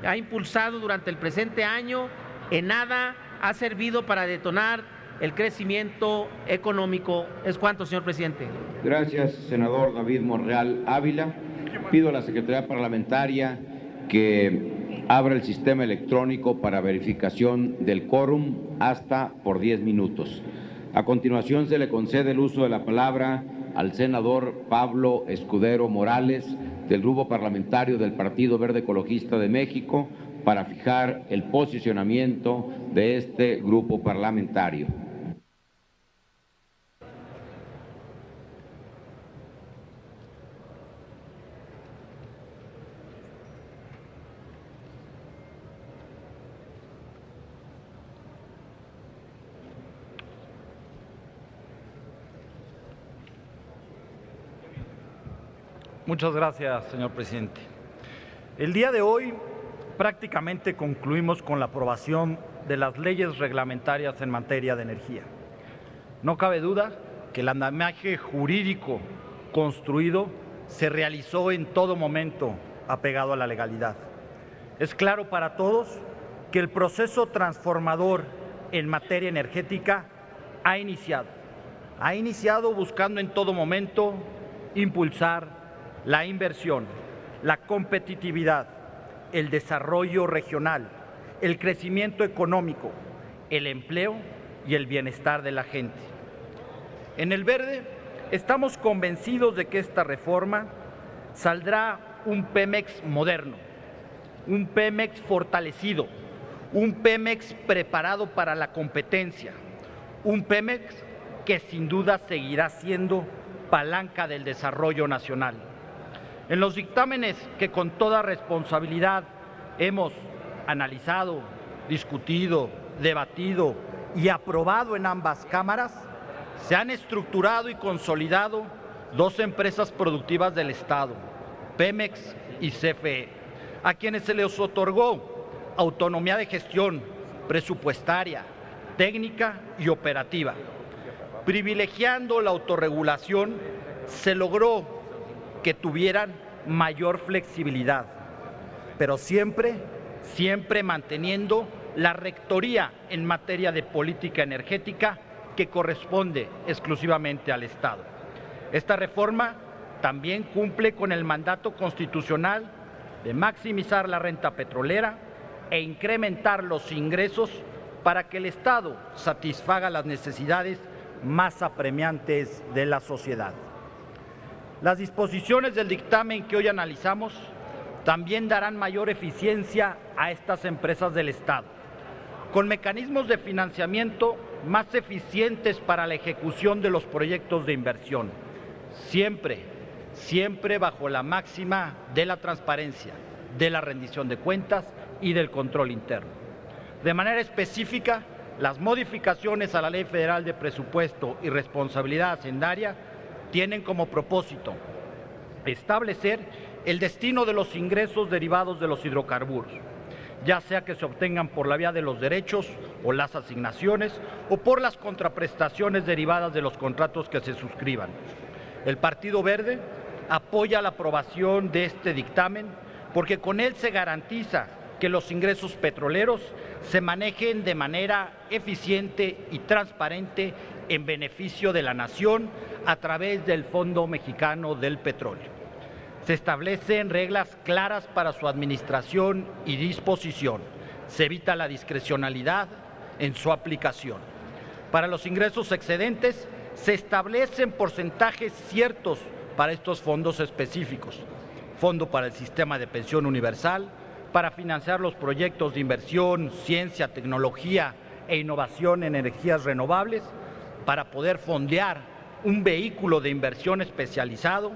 ha impulsado durante el presente año en nada ha servido para detonar el crecimiento económico. Es cuanto, señor presidente. Gracias, senador David Monreal Ávila. Pido a la Secretaría Parlamentaria que abra el sistema electrónico para verificación del quórum hasta por 10 minutos. A continuación se le concede el uso de la palabra al senador Pablo Escudero Morales, del Grupo Parlamentario del Partido Verde Ecologista de México, para fijar el posicionamiento de este grupo parlamentario. Muchas gracias, señor presidente. El día de hoy prácticamente concluimos con la aprobación de las leyes reglamentarias en materia de energía. No cabe duda que el andamiaje jurídico construido se realizó en todo momento apegado a la legalidad. Es claro para todos que el proceso transformador en materia energética ha iniciado buscando en todo momento impulsar la inversión, la competitividad, el desarrollo regional, el crecimiento económico, el empleo y el bienestar de la gente. En el Verde estamos convencidos de que esta reforma saldrá un Pemex moderno, un Pemex fortalecido, un Pemex preparado para la competencia, un Pemex que sin duda seguirá siendo palanca del desarrollo nacional. En los dictámenes que con toda responsabilidad hemos analizado, discutido, debatido y aprobado en ambas cámaras, se han estructurado y consolidado dos empresas productivas del Estado, Pemex y CFE, a quienes se les otorgó autonomía de gestión presupuestaria, técnica y operativa. Privilegiando la autorregulación, se logró que tuvieran mayor flexibilidad, pero siempre manteniendo la rectoría en materia de política energética que corresponde exclusivamente al Estado. Esta reforma también cumple con el mandato constitucional de maximizar la renta petrolera e incrementar los ingresos para que el Estado satisfaga las necesidades más apremiantes de la sociedad. Las disposiciones del dictamen que hoy analizamos también darán mayor eficiencia a estas empresas del Estado, con mecanismos de financiamiento más eficientes para la ejecución de los proyectos de inversión, siempre bajo la máxima de la transparencia, de la rendición de cuentas y del control interno. De manera específica, las modificaciones a la Ley Federal de Presupuesto y Responsabilidad Hacendaria tienen como propósito establecer el destino de los ingresos derivados de los hidrocarburos, ya sea que se obtengan por la vía de los derechos o las asignaciones o por las contraprestaciones derivadas de los contratos que se suscriban. El Partido Verde apoya la aprobación de este dictamen porque con él se garantiza que los ingresos petroleros se manejen de manera eficiente y transparente en beneficio de la nación a través del Fondo Mexicano del Petróleo. Se establecen reglas claras para su administración y disposición. Se evita la discrecionalidad en su aplicación. Para los ingresos excedentes, se establecen porcentajes ciertos para estos fondos específicos. Fondo para el Sistema de Pensión Universal, para financiar los proyectos de inversión, ciencia, tecnología e innovación en energías renovables, para poder fondear un vehículo de inversión especializado,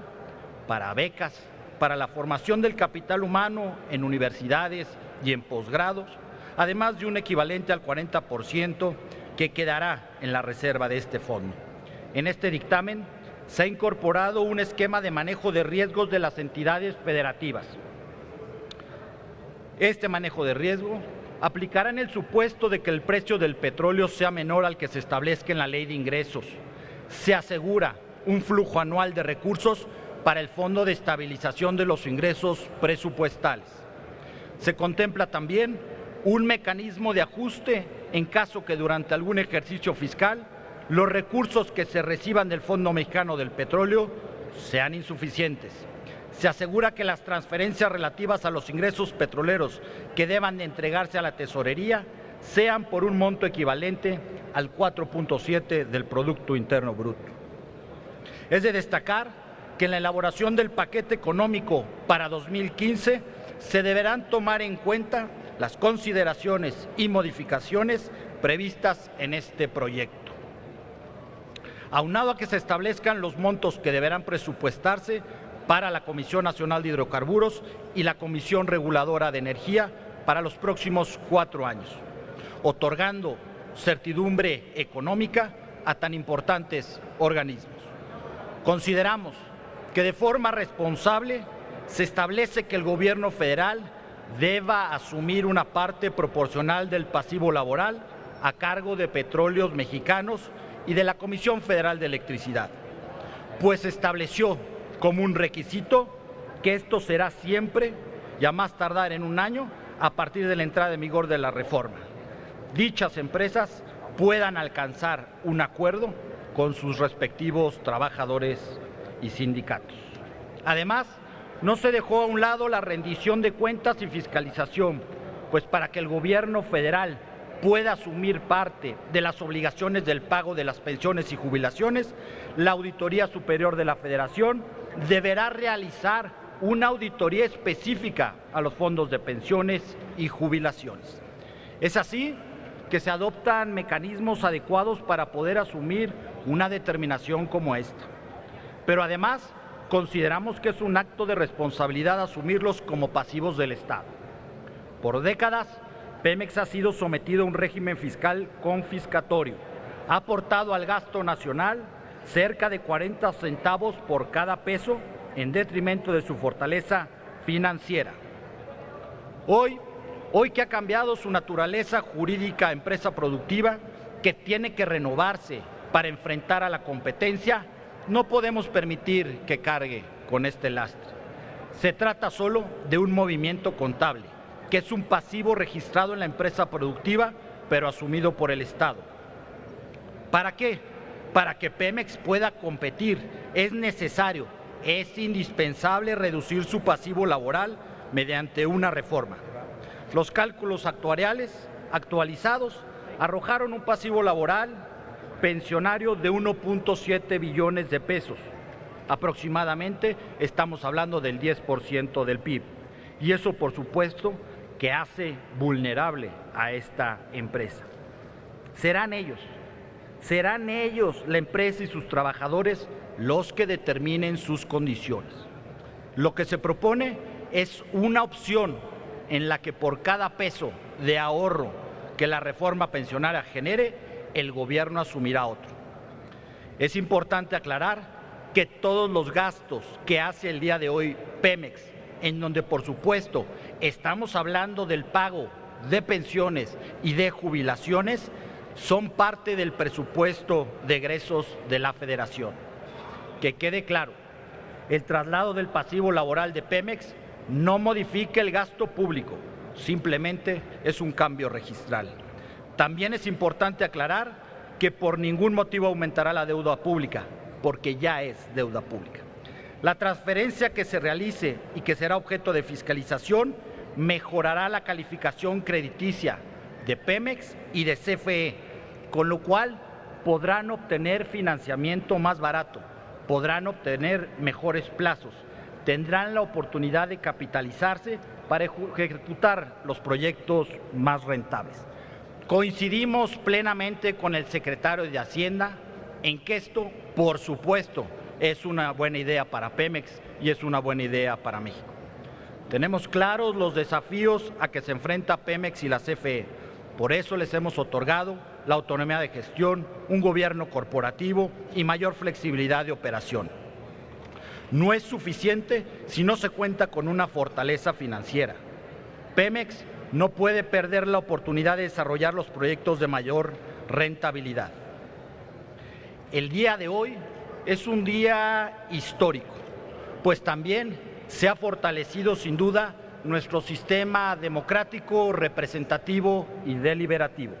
para becas, para la formación del capital humano en universidades y en posgrados, además de un equivalente al 40% que quedará en la reserva de este fondo. En este dictamen se ha incorporado un esquema de manejo de riesgos de las entidades federativas. Este manejo de riesgo aplicará en el supuesto de que el precio del petróleo sea menor al que se establezca en la Ley de Ingresos. Se asegura un flujo anual de recursos para el Fondo de Estabilización de los Ingresos Presupuestales. Se contempla también un mecanismo de ajuste en caso que durante algún ejercicio fiscal los recursos que se reciban del Fondo Mexicano del Petróleo sean insuficientes. se asegura que las transferencias relativas a los ingresos petroleros que deban de entregarse a la tesorería sean por un monto equivalente al 4.7 del Producto Interno Bruto. Es de destacar que en la elaboración del paquete económico para 2015 se deberán tomar en cuenta las consideraciones y modificaciones previstas en este proyecto. Aunado a que se establezcan los montos que deberán presupuestarse para la Comisión Nacional de Hidrocarburos y la Comisión Reguladora de Energía para los próximos 4 años, otorgando certidumbre económica a tan importantes organismos. Consideramos que de forma responsable se establece que el Gobierno federal deba asumir una parte proporcional del pasivo laboral a cargo de Petróleos Mexicanos y de la Comisión Federal de Electricidad, pues estableció como un requisito que esto será siempre y a más tardar en 1 año a partir de la entrada en vigor de la reforma. Dichas empresas puedan alcanzar un acuerdo con sus respectivos trabajadores y sindicatos. Además, no se dejó a un lado la rendición de cuentas y fiscalización, pues para que el Gobierno federal pueda asumir parte de las obligaciones del pago de las pensiones y jubilaciones, la Auditoría Superior de la Federación deberá realizar una auditoría específica a los fondos de pensiones y jubilaciones. Es así que se adoptan mecanismos adecuados para poder asumir una determinación como esta. Pero además, consideramos que es un acto de responsabilidad asumirlos como pasivos del Estado. Por décadas, Pemex ha sido sometido a un régimen fiscal confiscatorio. Ha aportado al gasto nacional cerca de 40 centavos por cada peso en detrimento de su fortaleza financiera. Hoy que ha cambiado su naturaleza jurídica, empresa productiva, que tiene que renovarse para enfrentar a la competencia, no podemos permitir que cargue con este lastre. Se trata solo de un movimiento contable, que es un pasivo registrado en la empresa productiva, pero asumido por el Estado. ¿Para qué? Para que Pemex pueda competir, es necesario, es indispensable reducir su pasivo laboral mediante una reforma. Los cálculos actuariales actualizados arrojaron un pasivo laboral pensionario de 1.7 billones de pesos. Aproximadamente estamos hablando del 10% del PIB. Y eso, por supuesto, que hace vulnerable a esta empresa. Serán ellos, la empresa y sus trabajadores, los que determinen sus condiciones. Lo que se propone es una opción en la que por cada peso de ahorro que la reforma pensionaria genere, el gobierno asumirá otro. Es importante aclarar que todos los gastos que hace el día de hoy Pemex, en donde por supuesto estamos hablando del pago de pensiones y de jubilaciones, son parte del presupuesto de egresos de la Federación. Que quede claro, el traslado del pasivo laboral de Pemex no modifica el gasto público, simplemente es un cambio registral. También es importante aclarar que por ningún motivo aumentará la deuda pública, porque ya es deuda pública. La transferencia que se realice y que será objeto de fiscalización mejorará la calificación crediticia de Pemex y de CFE, con lo cual podrán obtener financiamiento más barato, podrán obtener mejores plazos, tendrán la oportunidad de capitalizarse para ejecutar los proyectos más rentables. Coincidimos plenamente con el secretario de Hacienda en que esto, por supuesto, es una buena idea para Pemex y es una buena idea para México. Tenemos claros los desafíos a que se enfrenta Pemex y la CFE. Por eso les hemos otorgado la autonomía de gestión, un gobierno corporativo y mayor flexibilidad de operación. No es suficiente si no se cuenta con una fortaleza financiera. Pemex no puede perder la oportunidad de desarrollar los proyectos de mayor rentabilidad. El día de hoy es un día histórico, pues también se ha fortalecido sin duda nuestro sistema democrático, representativo y deliberativo.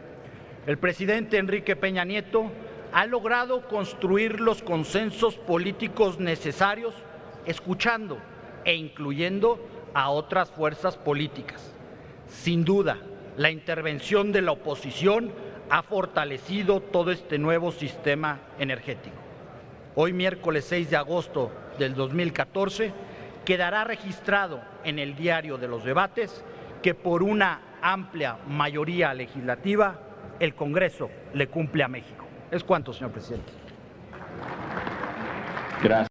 El presidente Enrique Peña Nieto ha logrado construir los consensos políticos necesarios, escuchando e incluyendo a otras fuerzas políticas. Sin duda, la intervención de la oposición ha fortalecido todo este nuevo sistema energético. Hoy, miércoles 6 de agosto del 2014, quedará registrado en el diario de los debates que por una amplia mayoría legislativa el Congreso le cumple a México. Es cuanto, señor presidente. Gracias.